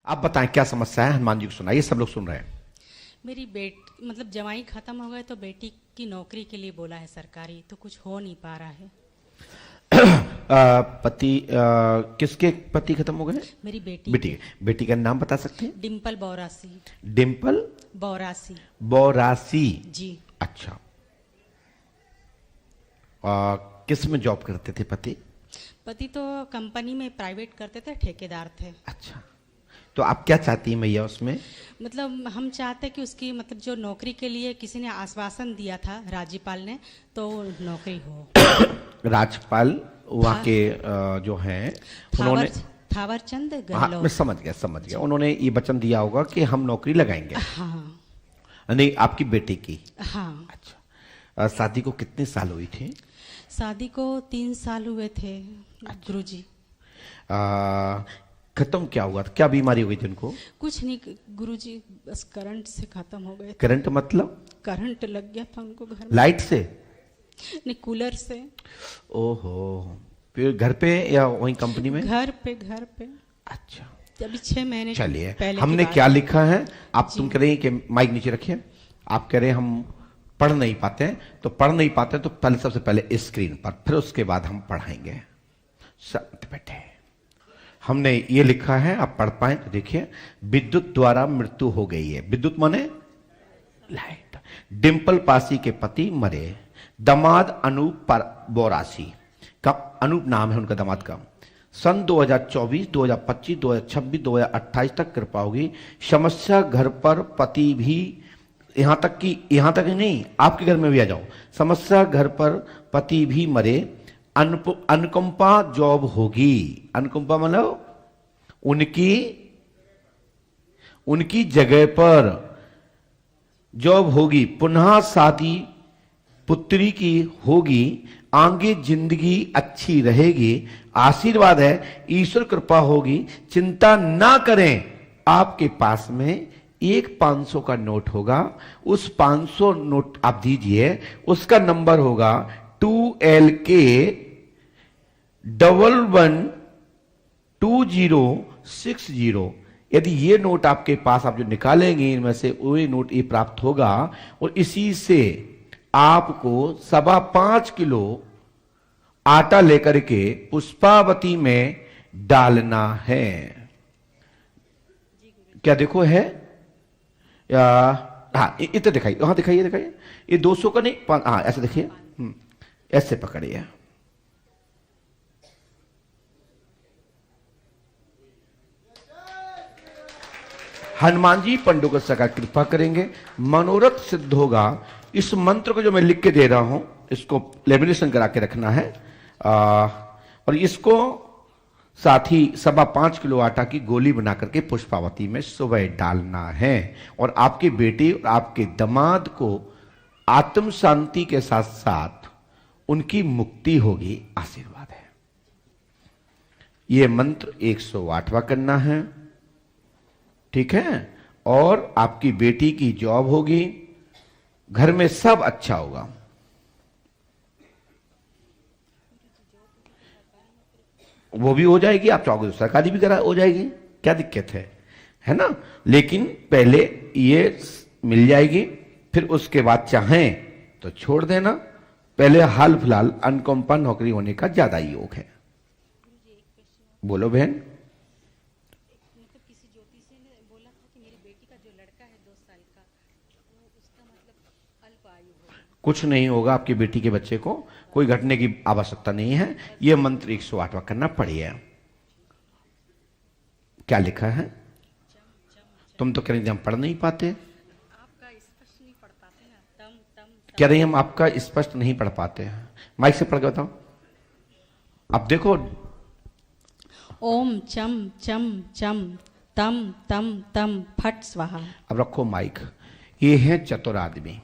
आप बताएं क्या समस्या है, हनुमान जी को सुनाइए, सब लोग सुन रहे हैं। मेरी मतलब जवाई खत्म हो गए तो बेटी की नौकरी के लिए बोला है सरकारी, तो कुछ हो नहीं पा रहा है। पति किसके पति खत्म हो गए? मेरी बेटी। बेटी का नाम बता सकते हैं? डिम्पल बौरासी। डिम्पल बौरासी। बौरासी जी। अच्छा। किस में जॉब करते थे पति? पति तो कंपनी में प्राइवेट करते थे, ठेकेदार थे। अच्छा, तो आप क्या चाहती हैं मैया उसमें? मतलब हम चाहते कि उसकी मतलब जो नौकरी के लिए किसी ने आश्वासन दिया था, राज्यपाल ने, तो नौकरी हो। राज्यपाल वहाँ के जो हैं उन्होंने थावरचंद हाँ, गहलोत। मैं समझ गया। उन्होंने ये वचन दिया होगा कि हम नौकरी लगाएंगे। हाँ। नहीं, आपकी बेटी की? हाँ। अच्छा। शादी को कितने साल हुई थे? शादी को 3 साल हुए थे। अच्छा। गुरुजी। खत्म क्या हुआ था, क्या बीमारी हुई थी उनको? कुछ नहीं गुरुजी, बस करंट से खत्म हो गए। करंट मतलब? करंट लग गया था उनको घर में। लाइट से? नहीं, कूलर से। ओहो, फिर घर पे या वहीं कंपनी में? घर पे। अच्छा, अभी 6 महीने चलिए। पहले हमने की क्या लिखा है, आप जी। तुम कह रही हैं कि माइक नीचे रखिए। आप कह रहे हैं हम पढ़ नहीं पाते हैं, तो पहले सबसे पहले स्क्रीन पर, फिर उसके बाद हम पढ़ाएंगे। शांत बैठे। हमने ये लिखा है, आप पढ़ पाए तो देखिए। विद्युत द्वारा मृत्यु हो गई है। विद्युत माने लाइट। डिम्पल पासी के पति मरे। दामाद अनूप बौरासी का, अनूप नाम है उनका दामाद का। सन 2024, 2025, 2026, 2028 तक कृपा होगी। समस्या घर पर पति भी, यहां तक ही नहीं, आपके घर में भी आ जाओ। समस्या घर पर पति भी मरे। अनुकंपा जॉब होगी। अनुकंपा मतलब उनकी जगह पर जॉब होगी। पुनः शादी पुत्री की होगी। आगे जिंदगी अच्छी रहेगी। आशीर्वाद है, ईश्वर कृपा होगी। चिंता ना करें। आपके पास में एक 500 का नोट होगा। उस 500 नोट आप दीजिए। उसका नंबर होगा 2LK 112060। यदि ये नोट आपके पास, आप जो निकालेंगे इनमें से वही नोट ये प्राप्त होगा, और इसी से आपको 5.25 किलो आटा लेकर के पुष्पावती में डालना है। क्या देखो है या? हाँ, इतना दिखाइए, हाँ दिखाइए। ये 200 का नहीं, हाँ ऐसे देखिए, ऐसे पकड़िए। हनुमान जी पंडों को सका कृपा करेंगे, मनोरथ सिद्ध होगा। इस मंत्र को जो मैं लिख के दे रहा हूं, इसको लेमिनेशन करा के रखना है। और इसको साथ ही 5.25 किलो आटा की गोली बना करके पुष्पावती में सुबह डालना है। और आपकी बेटी और आपके दामाद को आत्म शांति के साथ साथ उनकी मुक्ति होगी। आशीर्वाद है। यह मंत्र 108वां करना है, ठीक है? और आपकी बेटी की जॉब होगी। घर में सब अच्छा होगा। वो भी हो जाएगी, आप चाहोगे तो सरकारी भी हो जाएगी, क्या दिक्कत है ना? लेकिन पहले ये मिल जाएगी, फिर उसके बाद चाहें तो छोड़ देना। पहले हाल फिलहाल अनुकंपा नौकरी होने का ज्यादा योग है। बोलो बहन। कुछ नहीं होगा आपकी बेटी के बच्चे को, कोई घटने की आवश्यकता नहीं है। यह मंत्र 108वां करना पड़ेगा। क्या लिखा है? तुम तो कह रही थी हम पढ़ नहीं पाते। कह रही हम आपका स्पष्ट नहीं पढ़ पाते हैं। माइक से पढ़ के बताओ। अब देखो, ओम चम चम चम तम तम तम फट स्वाहा। अब रखो माइक। ये है चतुर आदमी।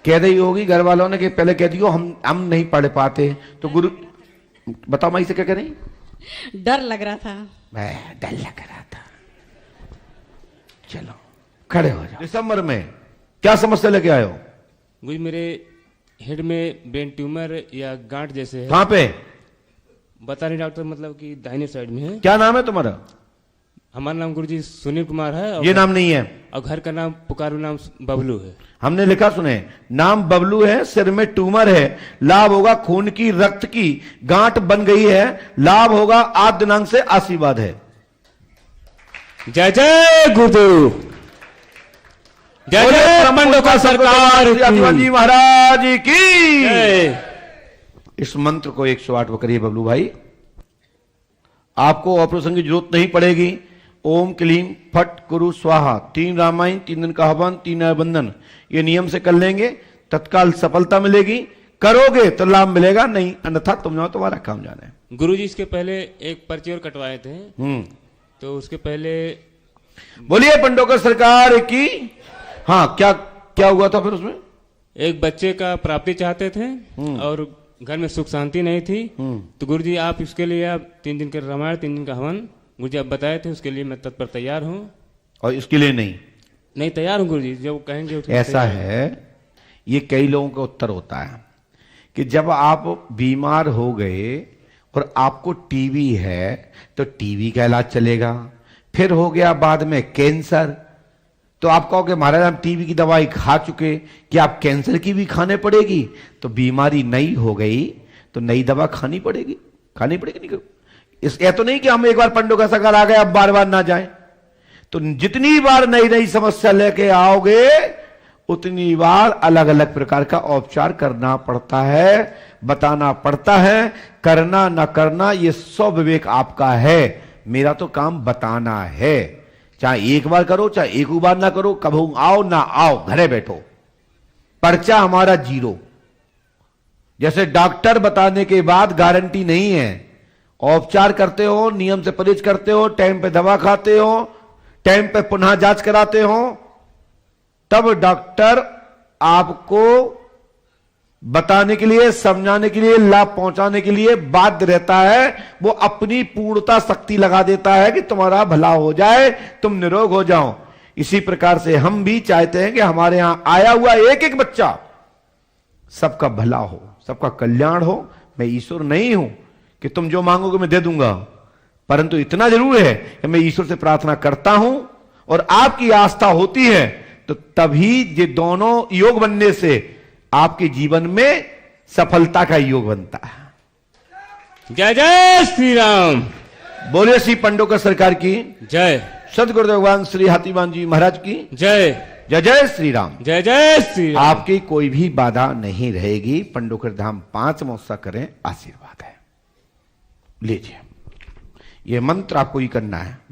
कह रही होगी घर वालों ने कि पहले कह दियो हम नहीं पढ़ पाते, तो गुरु बताओ माई से क्या कह रही? डर लग रहा था। डर लग रहा था। चलो खड़े हो जाओ। दिसंबर में क्या समस्या लेके आए हो? गुरु मेरे हेड में ब्रेन ट्यूमर या गांठ जैसे है। कहां पे? बता नहीं डॉक्टर, मतलब कि दाहिने साइड में है। क्या नाम है तुम्हारा? हमारा नाम गुरुजी सुनील कुमार है। और ये नाम नहीं है। और घर का नाम पुकारू नाम बबलू है। हमने लिखा सुने, नाम बबलू है, सिर में ट्यूमर है, लाभ होगा खून की, रक्त की गांठ बन गई है, लाभ होगा आज दिनांक से, आशीर्वाद है। जय जय गुरुदेव, जय जय पंडोका सरकार आदिवान जी महाराज की। जय। इस मंत्र को 108 को करिए बबलू भाई, आपको ऑपरेशन की जरूरत नहीं पड़ेगी। ओम क्लीम फट कुरु स्वाहा, 3 रामायण, 3 दिन का हवन, 3 बंधन, ये नियम से कर लेंगे, तत्काल सफलता मिलेगी। करोगे तो लाभ मिलेगा, नहीं अन्यथा तुम जाओ, तुम्हारा काम जाना है। गुरुजी इसके पहले एक पर्ची और कटवाए थे, तो उसके पहले बोलिए पंडोकर सरकार की। हाँ, क्या क्या हुआ था फिर उसमें? एक बच्चे का प्राप्ति चाहते थे और घर में सुख शांति नहीं थी। तो गुरुजी आप इसके लिए आप 3 दिन के रामायण, 3 दिन का हवन गुरुजी आप बताए थे, उसके लिए मैं तत्पर तैयार हूँ। और इसके लिए नहीं तैयार हूँ गुरुजी, जब कहेंगे ऐसा है। ये कई लोगों का उत्तर होता है कि जब आप बीमार हो गए और आपको टीबी है तो टीबी का इलाज चलेगा, फिर हो गया बाद में कैंसर, तो आप कहोगे महाराज हम टीबी की दवाई खा चुके, कि आप कैंसर की भी खाने पड़ेगी? तो बीमारी नई हो गई तो नई दवा खानी पड़ेगी नहीं करो। इसके तो नहीं कि हम एक बार पंडोका सरकार आ गए अब बार बार ना जाएं। तो जितनी बार नई नई समस्या लेके आओगे उतनी बार अलग अलग प्रकार का उपचार करना पड़ता है, बताना पड़ता है। करना ना करना ये स्व विवेक आपका है, मेरा तो काम बताना है। चाहे एक बार करो, चाहे एक बार ना करो, कभी आओ ना आओ, घरे बैठो, पर्चा हमारा 0। जैसे डॉक्टर बताने के बाद गारंटी नहीं है, उपचार करते हो, नियम से परहेज करते हो, टाइम पे दवा खाते हो, टाइम पे पुनः जांच कराते हो, तब डॉक्टर आपको बताने के लिए, समझाने के लिए, लाभ पहुंचाने के लिए बाध्य रहता है। वो अपनी पूर्णता शक्ति लगा देता है कि तुम्हारा भला हो जाए, तुम निरोग हो जाओ। इसी प्रकार से हम भी चाहते हैं कि हमारे यहां आया हुआ एक एक बच्चा सबका भला हो, सबका कल्याण हो। मैं ईश्वर नहीं हूं कि तुम जो मांगोगे मैं दे दूंगा, परंतु इतना जरूर है कि मैं ईश्वर से प्रार्थना करता हूं और आपकी आस्था होती है, तो तभी ये दोनों योग बनने से आपके जीवन में सफलता का योग बनता है। जय जय श्री राम। बोले श्री पंडोकर सरकार की जय। सदगुरुदेव भगवान श्री हाथीवान जी महाराज की जय। जय जय श्री राम। जय जय श्री राम। आपकी कोई भी बाधा नहीं रहेगी। पंडोकर धाम 5 महोत्सव करें, आशीर्वाद है। लीजिए, ये मंत्र आपको ही करना है।